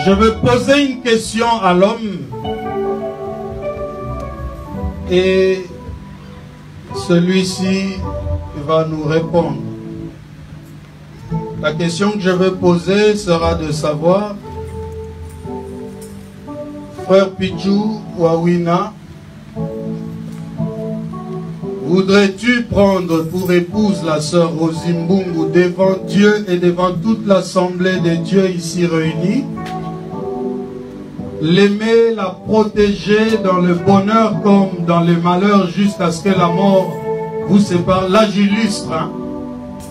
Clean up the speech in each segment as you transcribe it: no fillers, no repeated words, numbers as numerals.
Je veux poser une question à l'homme. Et celui-ci va nous répondre. La question que je vais poser sera de savoir, frère Pichou Wawina, voudrais-tu prendre pour épouse la sœur Rosimbungu devant Dieu et devant toute l'assemblée de Dieu ici réunie? L'aimer, la protéger dans le bonheur comme dans le malheur jusqu'à ce que la mort vous sépare. Là j'illustre.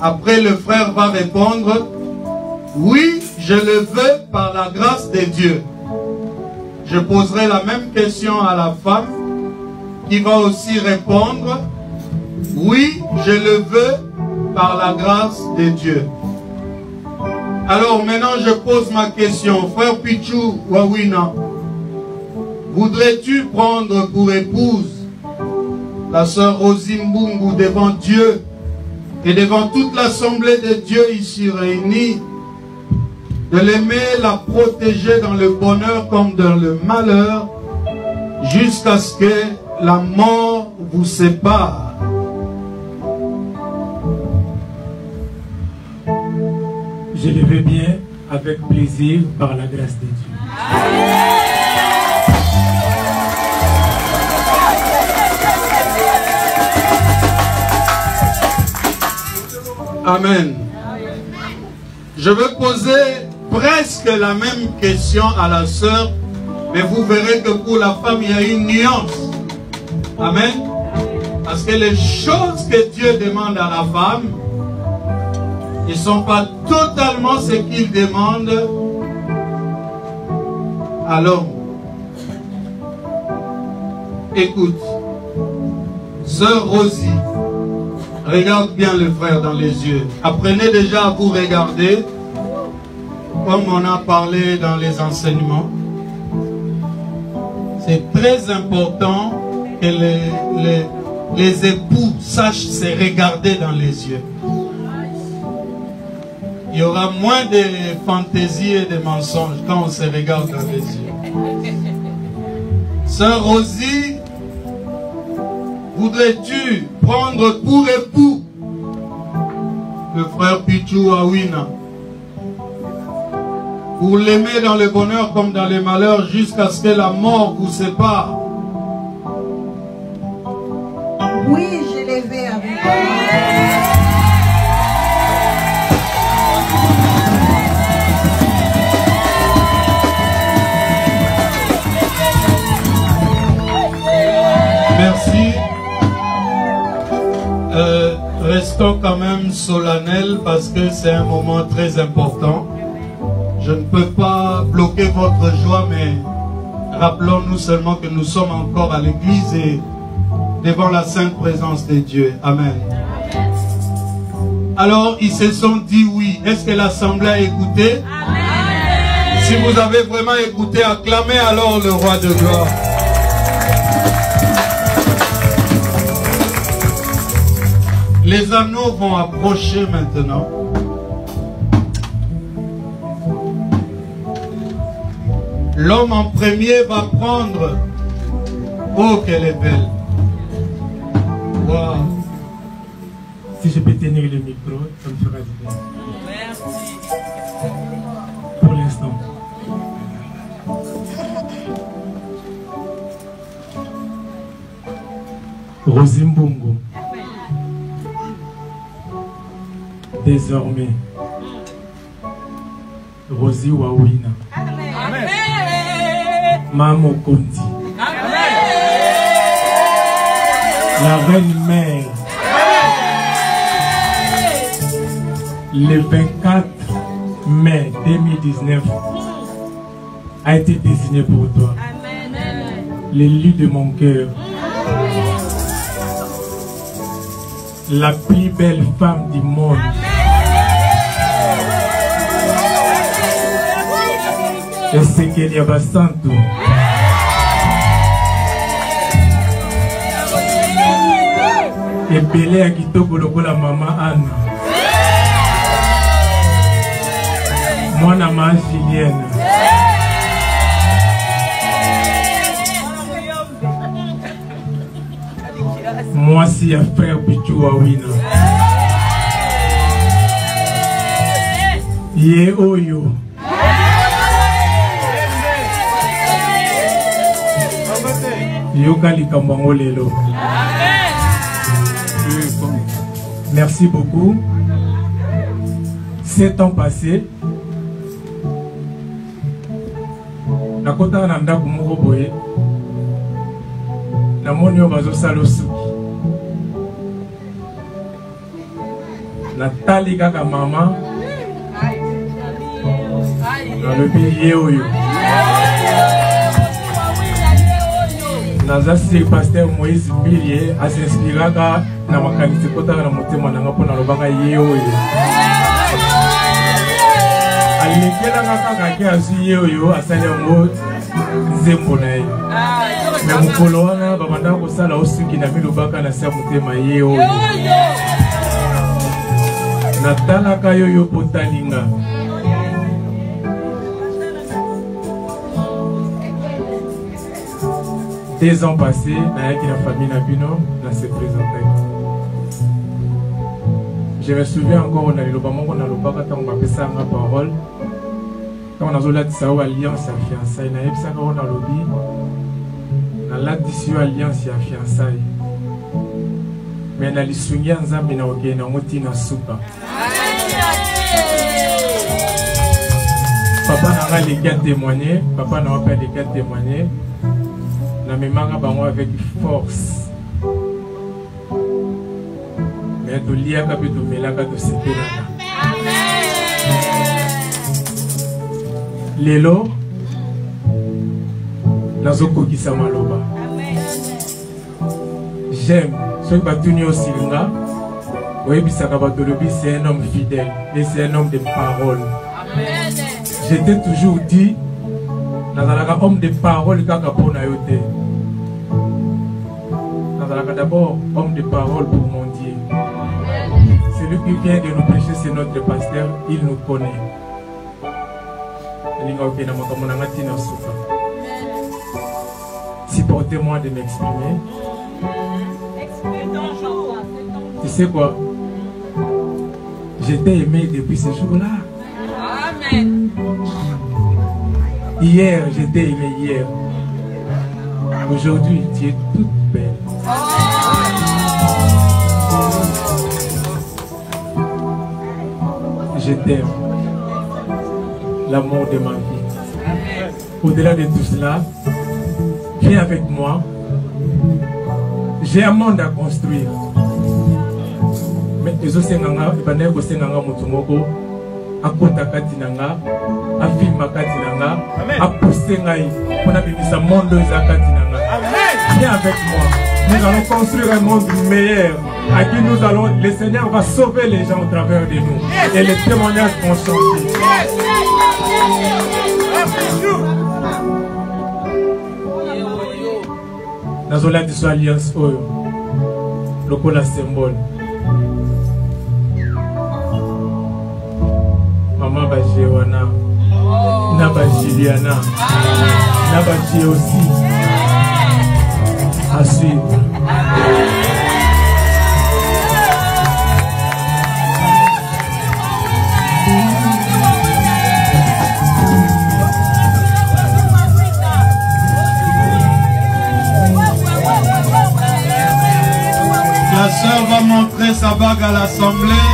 Après le frère va répondre, oui, je le veux par la grâce de Dieu. Je poserai la même question à la femme qui va aussi répondre, oui, je le veux par la grâce de Dieu. Alors maintenant je pose ma question, frère Pichou Wawina, voudrais-tu prendre pour épouse la sœur Rosimbungu devant Dieu et devant toute l'assemblée de Dieu ici réunie, de l'aimer, la protéger dans le bonheur comme dans le malheur, jusqu'à ce que la mort vous sépare? Je le veux bien, avec plaisir, par la grâce de Dieu. Amen. Je vais poser presque la même question à la sœur, mais vous verrez que pour la femme, il y a une nuance. Amen. Parce que les choses que Dieu demande à la femme, ils ne sont pas totalement ce qu'il demande à l'homme. Écoute, sœur Rosie, regarde bien le frère dans les yeux. Apprenez déjà à vous regarder, comme on a parlé dans les enseignements. C'est très important que les époux sachent se regarder dans les yeux. Il y aura moins de fantaisies et de mensonges quand on se regarde dans les yeux. Sœur Rosie, voudrais-tu prendre pour époux le frère Pichou Wawina pour l'aimer dans le bonheur comme dans le malheur jusqu'à ce que la mort vous sépare? Oui, je l'ai vu avec moi. Merci. Restons quand même solennels parce que c'est un moment très important. Je ne peux pas bloquer votre joie, mais rappelons-nous seulement que nous sommes encore à l'église et devant la sainte présence de Dieu. Amen. Alors, ils se sont dit oui. Est-ce que l'assemblée a écouté? Amen. Si vous avez vraiment écouté, acclamez alors le roi de gloire. Les anneaux vont approcher maintenant. L'homme en premier va prendre. Oh, qu'elle est belle. Wow. Si je peux tenir le micro, ça me fera du bien. Merci. Pour l'instant. Rosimbungu. Désormais, Rosie Wawina. Amen. Mamo Konti. Amen. La reine mère. Amen. Le 24 mai 2019 a été désigné pour toi. Amen. L'élu de mon cœur. La plus belle femme du monde. Et c'est qu'il y a Basanto. Et Belé a Kitoko la maman Anne. Moi, na ma Julienne. Moi si ya frère Bichou Awina. Ye oyo. Yoka likambango lelo. Merci beaucoup. 7 ans passés. Nakota nanda kumoko boye. Na moni yo bazo salo suki. Natali kaka mama. Nalobi ye oyo. Nazasi pasteur Moïse Bilie asinspiraka na makanisi kota na motema nanga pona lobanga ye oyo. Alekela kaka ke asu ye oyo asali yango nzembo na ye. Na mukolo wana babanda kosala osuki na milobaka na sa motema ye oyo. Natalaka yoyo potalinga. Des ans passés, Nayaki la famille Nabino s'est présenté. Je me souviens encore, on a eu le moment où on a le bac quand on a fait ça ma parole. Quand on a zolat ça alliance à fiançailles, on a eu ça quand on a lobby. On a l'addition alliance à fiançailles. Mais on a les souliers en zambi na oké na moti na soupa. Papa n'a pas les gars témoigner, papa n'a pas les gars témoigner. Na memanga bango avec force. Mais to liaka pe to melaka to sepelaka. Lelo nazoko kisa maloba. J'aime ce batuni au silinga. Oui, bisaka batolobi c'est un homme fidèle et c'est un homme de parole. J'étais toujours dit nazalaka homme de parole kaka pona yote. Nazalaka d'abord homme de parole pour mon Dieu. Celui qui vient de nous prêcher, c'est notre pasteur, il nous connaît. Supportez-moi de m'exprimer. Tu sais quoi? J'étais aimé depuis ce jour-là. Amen. Hier, j'étais aimé hier. Aujourd'hui, tu es toute belle. Je t'aime. L'amour de ma vie. Au-delà de tout cela, viens avec moi. J'ai un monde à construire. Mais les Osenganga, les Banais Osenganga Motumoko, à Kotakati Nanga, à Filmakati Nanga, à Postengaï, on a vécu ce monde de Zakati Nanga. Viens avec moi. Nous allons construire un monde meilleur. À qui nous allons, le Seigneur va sauver les gens au travers de nous. Et les témoignages vont changer. Dans la de alliance, le col symbole. Maman Bajewana, Naba Juliana, Naba aussi. À suivre. La sœur va montrer sa bague à l'assemblée.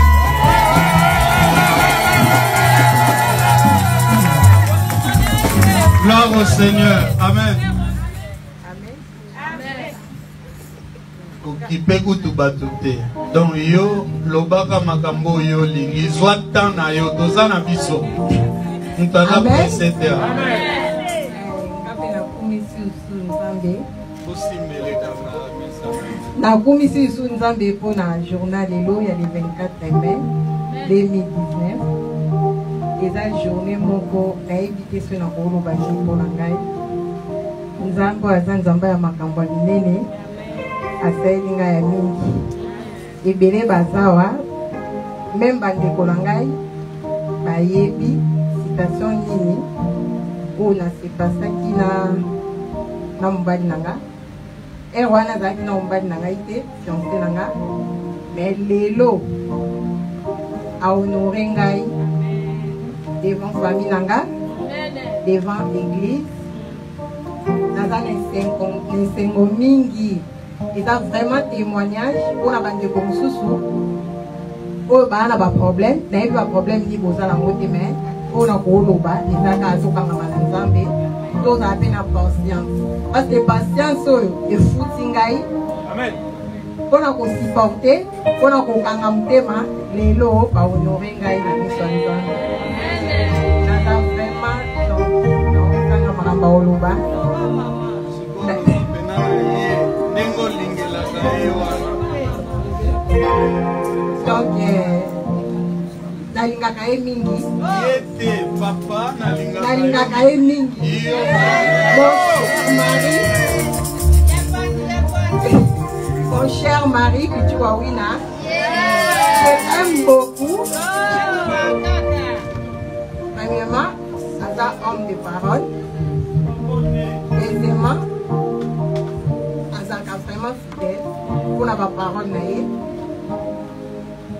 Gloire au Seigneur. Amen. Donc yo lobaka makambo yo lingi zwata na yo tozana biso mutana presete na komisi su nzambe pour na journal lelo ya le 24 mai 2019 eza journée moko nayebi te so na koloba pour na ngai nzambe aza nzambe ya makambo minene asayelinga ya mingi ebele bazawa même bandeko na ngai bayebi citation nini oyo nasepasaki na mobali na nga wana zaki na ombali na ngai te fiancé na nga mais lelo a honoré ngai devant famille na nga devant l'église naza na esengo mingi eza vraiment témoignage mpona bandeko mosusu oyo baa na baproblème nayebi baproblème nini bozala ngo te mais mpona kooloba ezaka azokangama na nzambe tozala mpe na patience parce que patience oyo efuti ngai mpona kosupporte mpona kokanga motema lelo bahonore ngai na miso ya nzambe naza vraiment nokanga makambo oloba donc nalingaka ye mingi nalingaka ye mingi mon cher mari Pichu Wawina je t'aime beaucoup. Premièrement aza homme de parole, deuxièmement azaka vraiment fidèle pour la parole na ye.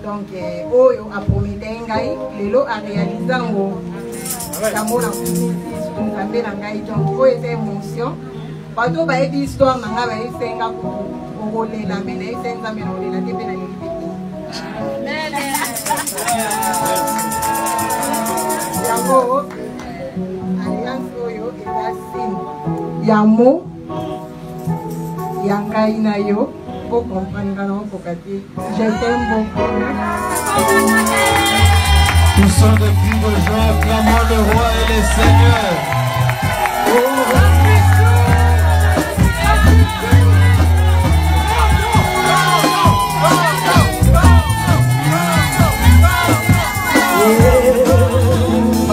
Donc oyo apromete ngai lelo a réalisé ngo yango na nzambe na ngai donc oyo eza émotion bato bayebi histoire na ngai bayesenga kokolela me nayese nzambe na kolela te mpe naleli pe te yango alliance oyo eza signe ya mo ya ngai na yo. Je t'aime beaucoup. Poussons de cris de joie, acclamons le roi et le Seigneur.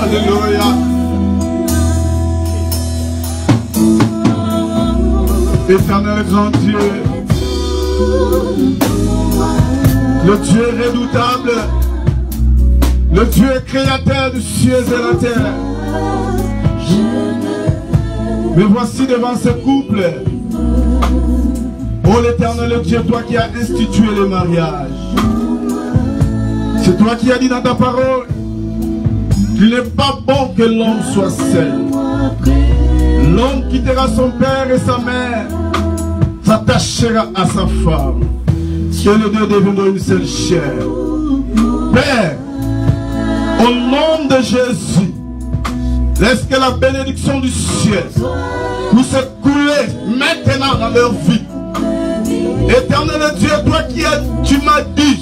Alléluia. Éternel grand Dieu, le Dieu redoutable, le Dieu créateur du ciel et la terre. Me voici devant ce couple. Oh l'Éternel Dieu, toi qui as institué le mariage. C'est toi qui as dit dans ta parole qu'il n'est pas bon que l'homme soit seul. L'homme quittera son père et sa mère, s'attachera à sa femme, que les deux deviendront une seule chair. Père, au nom de Jésus, laisse que la bénédiction du ciel puisse couler maintenant dans leur vie. Éternel Dieu, toi tu m'as dit,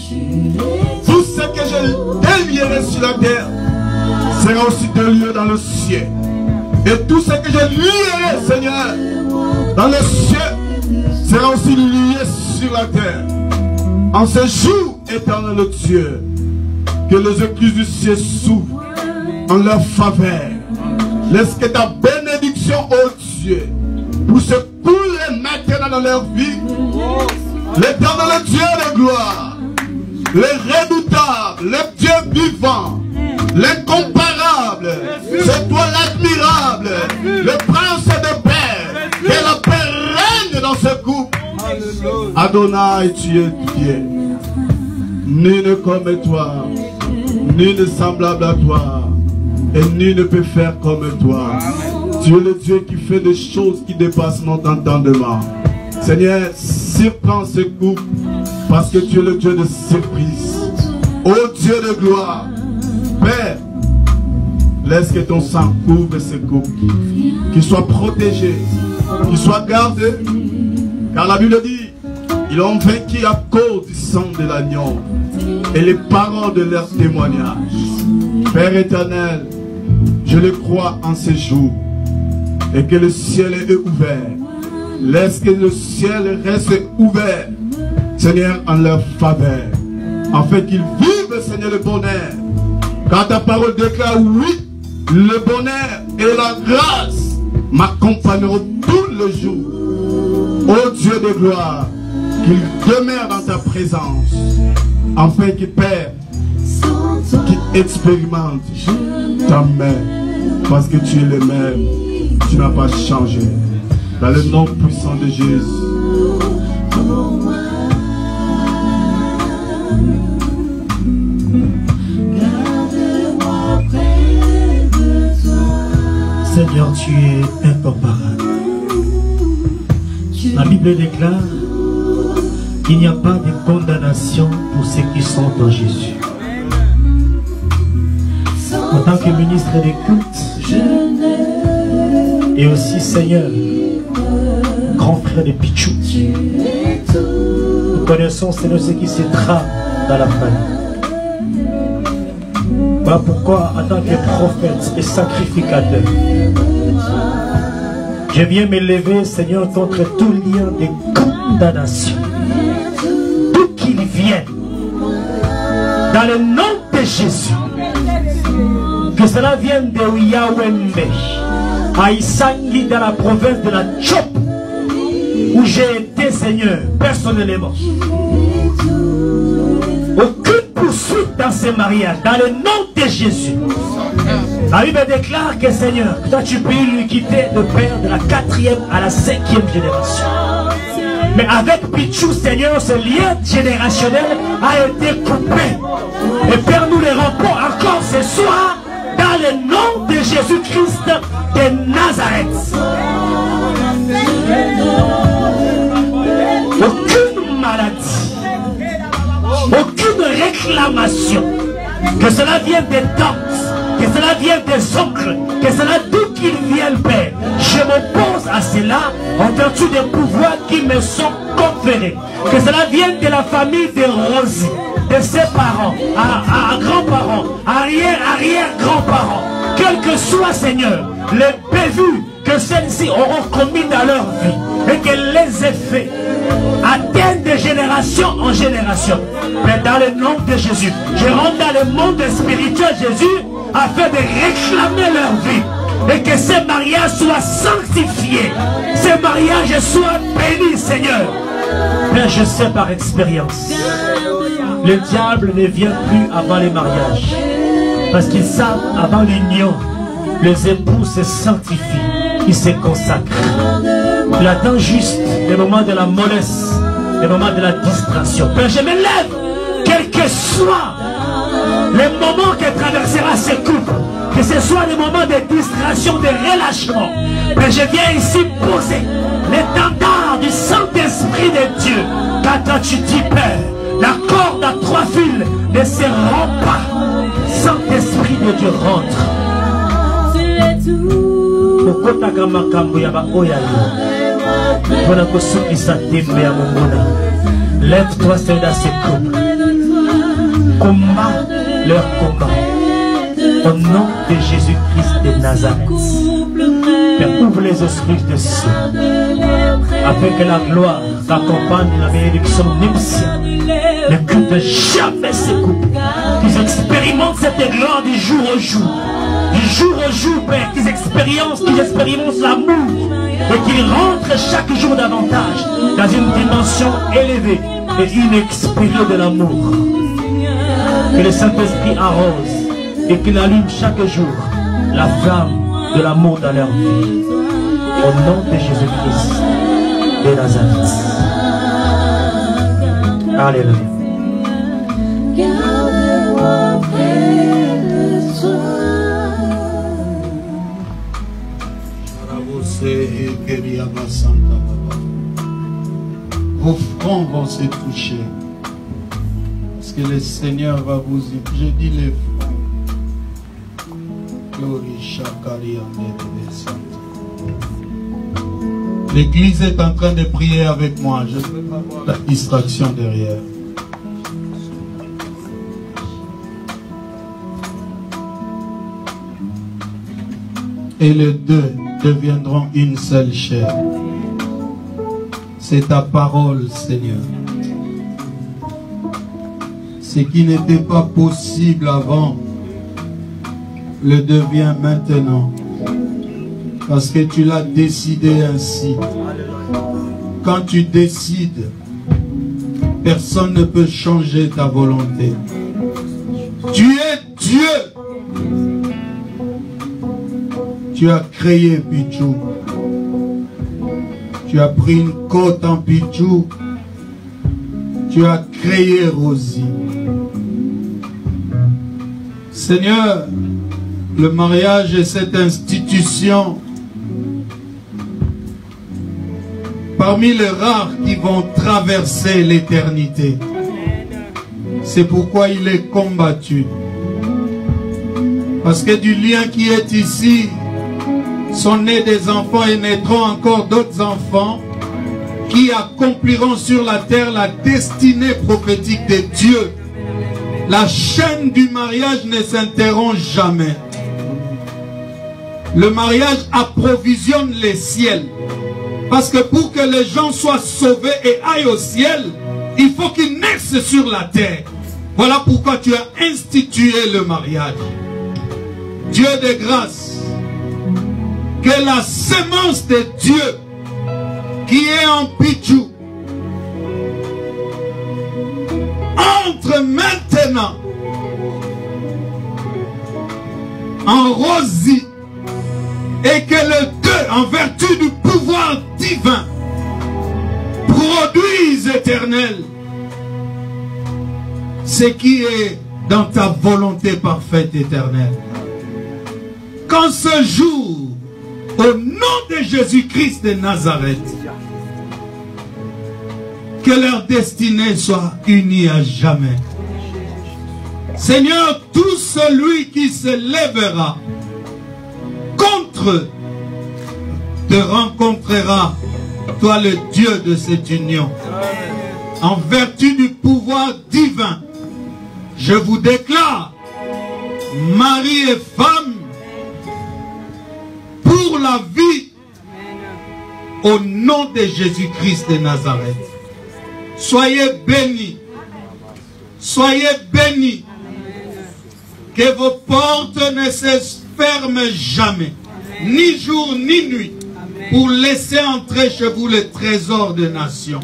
tout ce que je délierai sur la terre sera aussi délié dans le ciel. Et tout ce que je lierai, Seigneur, dans le ciel sera aussi lié sur la terre. En ce jour, éternel Dieu, que les écluses du ciel s'ouvrent en leur faveur. Laisse que ta bénédiction, ô Dieu, pour se couler maintenant dans leur vie. L'éternel Dieu de gloire, le redoutable, le Dieu vivant, l'incomparable, c'est toi l'admirable, le prince de paix, et la paix règne dans ce couple. Adonai, tu es Dieu, nul comme toi, nul semblable à toi, et nul ne peut faire comme toi. Tu es le Dieu qui fait des choses qui dépassent notre entendement. Seigneur, surprends ce couple, parce que tu es le Dieu de surprise. Ô Dieu de gloire, Père, laisse que ton sang couvre ce couple, qu'il soit protégé, qu'il soit gardé, car la Bible dit, ils ont vaincu à cause du sang de l'agneau et les paroles de leur témoignage. Père éternel, je le crois en ces jours, et que le ciel est ouvert. Laisse que le ciel reste ouvert, Seigneur, en leur faveur, afin qu'ils vivent, Seigneur, le bonheur. Car ta parole déclare, oui, le bonheur et la grâce m'accompagneront tout le jour. Ô Dieu de gloire, qu'ils demeurent dans ta présence, afin qu'ils perdent, qu'ils expérimentent ta main, parce que tu es le même, tu n'as pas changé. Dans le nom puissant de Jésus. car tu es incomparable. La Bible déclare qu'il n'y a pas de condamnation pour ceux qui sont en Jésus. En tant que ministre des cultes et aussi Seigneur, grand frère de Pichou, nous connaissons Seigneur ce qui se trame dans la famille. Voilà pourquoi en tant que prophète et sacrificateur, je viens m'élever Seigneur contre tout lien de condamnation, d'où qu'il vienne, dans le nom de Jésus. Que cela vienne de Yahweh, à Isangi, dans la province de la Tchop, où j'ai été Seigneur, personnellement. Aucune poursuite dans ces mariages, dans le nom de Jésus. La Bible déclare que Seigneur, toi tu peux lui quitter le père de la 4e à la 5e génération. Mais avec Pichou, Seigneur, ce lien générationnel a été coupé. Et Père, nous les rompons encore ce soir dans le nom de Jésus-Christ de Nazareth. Aucune maladie, aucune réclamation, que cela vienne des tantes, que cela vienne des oncles, que cela d'où qu'il vienne, Père, je m'oppose à cela en vertu des pouvoirs qui me sont conférés. Que cela vienne de la famille de Rosie, de ses parents, à grands-parents, arrière-grands-parents, quel que soit, Seigneur, les bévues que celles-ci auront commis dans leur vie et que les effets atteignent de génération en génération. Mais dans le nom de Jésus, je rentre dans le monde spirituel, Jésus, afin de réclamer leur vie et que ces mariages soient sanctifiés, ces mariages soient bénis, Seigneur. Mais je sais par expérience, le diable ne vient plus avant les mariages. Parce qu'ils savent, avant l'union, les époux se sanctifient, ils se consacrent. Il attend juste le moment de la mollesse, le moment de la distraction. Mais je me lève, quel que soit le moment que traversera ce couple, que ce soit le moment de distraction, de relâchement. Mais je viens ici poser l'étendard du Saint-Esprit de Dieu. Quand tu dis, Père, la corde à 3 fils ne se rompt pas. Saint-Esprit de Dieu rentre. Lève-toi, c'est dans ces couples. Combat leur combat. Au nom de Jésus-Christ de Nazareth. Père, ouvre les esprits de cieux, afin que la gloire t'accompagne la bénédiction nuptiale. Ne culte jamais ces couples. Qu'ils expérimentent cette gloire du jour au jour. Du jour au jour, Père, qu'ils expérimentent l'amour. Et qu'ils rentrent chaque jour davantage dans une dimension élevée et inexpériée de l'amour. Que le Saint-Esprit arrose et qu'il allume chaque jour la flamme de l'amour dans leur vie. Au nom de Jésus-Christ de Nazareth. Alléluia. Vos fronts vont se toucher. Parce que le Seigneur va vous... Je dis les fronts. L'église est en train de prier avec moi. Je ne peux pas voir la distraction derrière. Et les deux deviendront une seule chair. C'est ta parole, Seigneur. Ce qui n'était pas possible avant le devient maintenant. Parce que tu l'as décidé ainsi. Quand tu décides, personne ne peut changer ta volonté. Tu es Dieu. Tu as créé Pichou. Tu as pris une côte en Pichou. Tu as créé Rosie. Seigneur, le mariage est cette institution parmi les rares qui vont traverser l'éternité. C'est pourquoi il est combattu. Parce que du lien qui est ici, sont nés des enfants et naîtront encore d'autres enfants qui accompliront sur la terre la destinée prophétique de Dieu. La chaîne du mariage ne s'interrompt jamais. Le mariage approvisionne les ciels. Parce que pour que les gens soient sauvés et aillent au ciel, il faut qu'ils naissent sur la terre. Voilà pourquoi tu as institué le mariage. Dieu de grâce, que la semence de Dieu qui est en Pichou entre maintenant en Rosie et que le deux, en vertu du pouvoir divin, produise éternel ce qui est dans ta volonté parfaite éternelle. Qu'en ce jour, au nom de Jésus-Christ de Nazareth, que leur destinée soit unie à jamais. Seigneur, tout celui qui se lèvera contre eux te rencontrera, toi le Dieu de cette union. En vertu du pouvoir divin, je vous déclare, mari et femme, pour la vie, au nom de Jésus-Christ de Nazareth. Soyez bénis. Soyez bénis. Que vos portes ne se ferment jamais, ni jour ni nuit, pour laisser entrer chez vous le trésor des nations.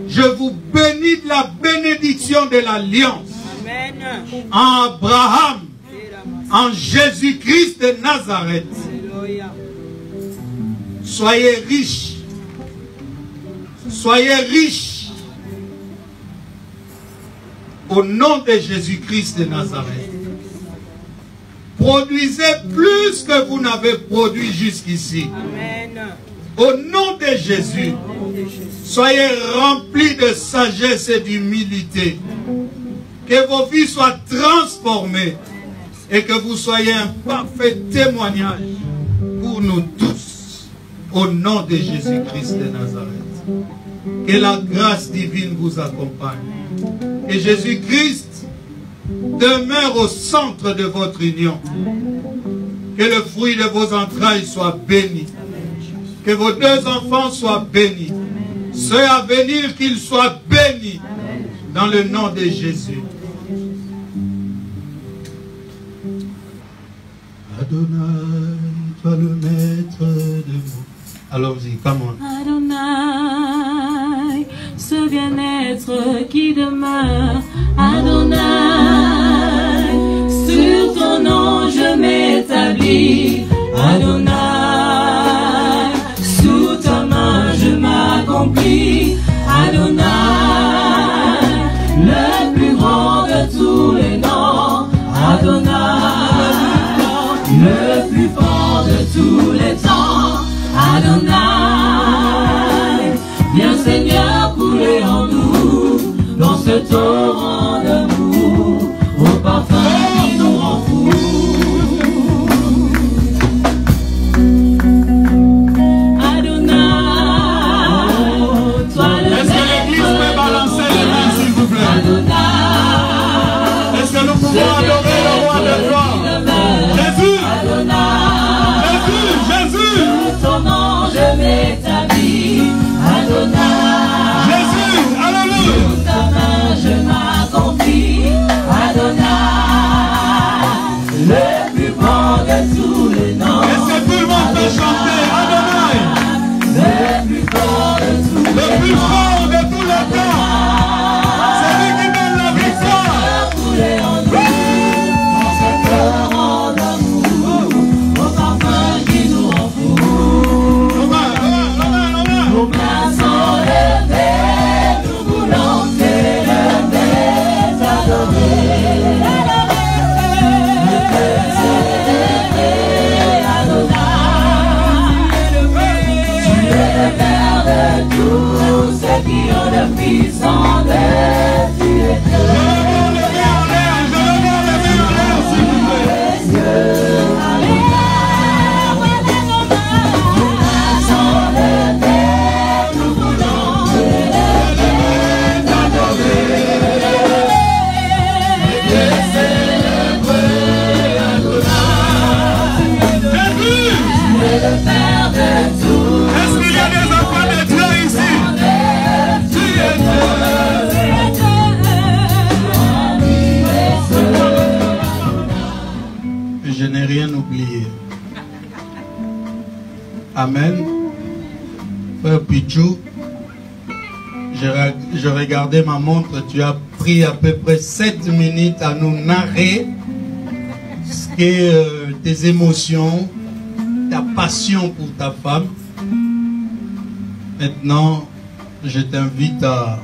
Je vous bénis de la bénédiction de l'alliance en Abraham, en Jésus-Christ de Nazareth. Soyez riches. Soyez riches. Au nom de Jésus-Christ de Nazareth. Produisez plus que vous n'avez produit jusqu'ici. Au nom de Jésus. Soyez remplis de sagesse et d'humilité. Que vos vies soient transformées. Et que vous soyez un parfait témoignage pour nous tous. Au nom de Jésus-Christ de Nazareth. Que la grâce divine vous accompagne. Et Jésus-Christ demeure au centre de votre union. Que le fruit de vos entrailles soit béni. Que vos deux enfants soient bénis. Ceux à venir, qu'ils soient bénis. Dans le nom de Jésus. Adonai, toi le maître de vous. Allons-y, come on. Adonai, ce bien-être qui demeure. Adonai, sur ton nom je m'établis. Adonai, sous ta main je m'accomplis. Adonai, le plus grand de tous les noms. Adonai, le plus fort de tous les temps. Adonai, viens Seigneur couler en nous, dans ce torrent d'amour, au parfum qui nous rend fous. Adonai, toi le Est-ce que l'église peut balancer les mains s'il vous plaît? Adonai, oublier. Amen. Frère Pichou, je regardais ma montre, tu as pris à peu près 7 minutes à nous narrer ce que tes émotions, ta passion pour ta femme. Maintenant, je t'invite à,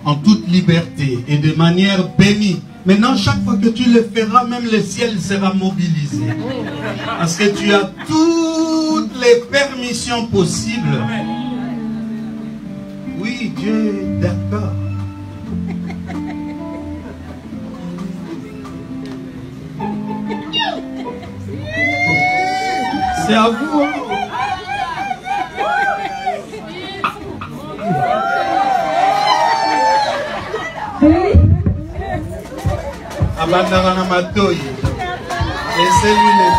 en toute liberté et de manière bénie. Maintenant, chaque fois que tu le feras, même le ciel sera mobilisé. Parce que tu as toutes les permissions possibles. Oui, Dieu est d'accord. C'est à vous. Abandana Matoyi. Laissez-lui les...